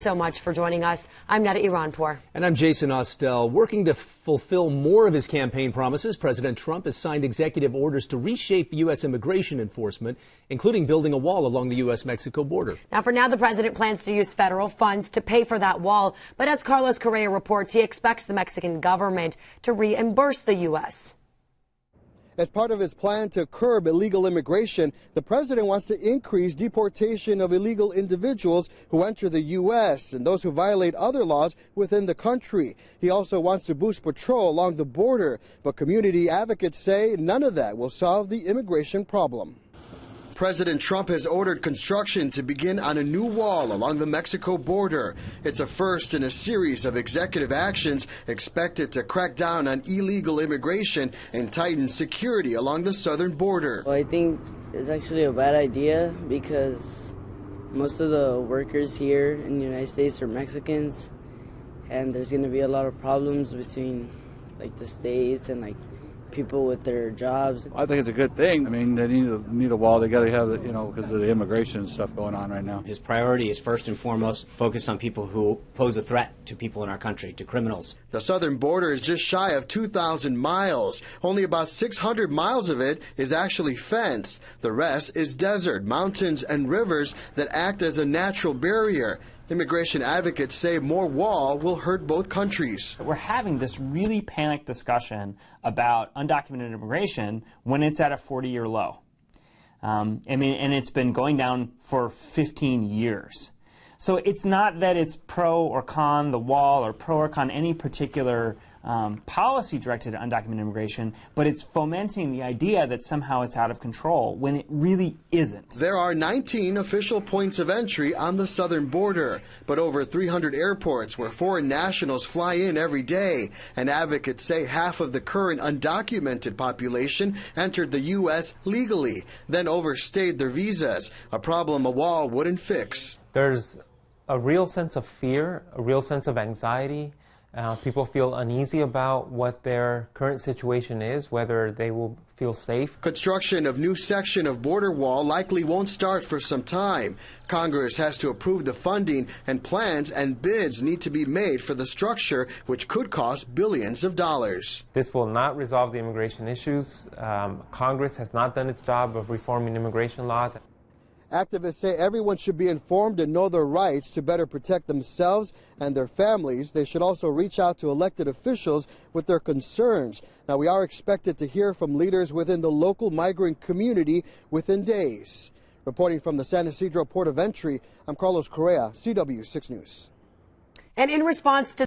So much for joining us. I'm Neda Iranpour. And I'm Jason Ostel. Working to fulfill more of his campaign promises, President Trump has signed executive orders to reshape U.S. immigration enforcement, including building a wall along the U.S.-Mexico border. Now, for now, the president plans to use federal funds to pay for that wall. But as Carlos Correa reports, he expects the Mexican government to reimburse the U.S. As part of his plan to curb illegal immigration, the president wants to increase deportation of illegal individuals who enter the U.S. and those who violate other laws within the country. He also wants to boost patrol along the border, but community advocates say none of that will solve the immigration problem. President Trump has ordered construction to begin on a new wall along the Mexico border. It's a first in a series of executive actions expected to crack down on illegal immigration and tighten security along the southern border. Well, I think it's actually a bad idea because most of the workers here in the United States are Mexicans, and there's going to be a lot of problems between the states and people with their jobs. I think it's a good thing. I mean, they need a wall. They got to have it, because of the immigration stuff going on right now. His priority is first and foremost focused on people who pose a threat to people in our country, to criminals. The southern border is just shy of 2,000 miles. Only about 600 miles of it is actually fenced. The rest is desert, mountains, and rivers that act as a natural barrier. Immigration advocates say more wall will hurt both countries. We're having this really panicked discussion about undocumented immigration when it's at a 40-year low. And it's been going down for 15 years. So it's not that it's pro or con the wall or pro or con any particular policy directed at undocumented immigration, but it's fomenting the idea that somehow it's out of control when it really isn't. There are 19 official points of entry on the southern border, but over 300 airports where foreign nationals fly in every day. And advocates say half of the current undocumented population entered the U.S. legally, then overstayed their visas, a problem a wall wouldn't fix. There's a real sense of fear, a real sense of anxiety. People feel uneasy about what their current situation is, whether they will feel safe. Construction of new section of border wall likely won't start for some time. Congress has to approve the funding, and plans and bids need to be made for the structure, which could cost billions of dollars. This will not resolve the immigration issues. Congress has not done its job of reforming immigration laws. Activists say everyone should be informed and know their rights to better protect themselves and their families. They should also reach out to elected officials with their concerns. Now, we are expected to hear from leaders within the local migrant community within days. Reporting from the San Ysidro Port of Entry, I'm Carlos Correa, CW6 News. And in response to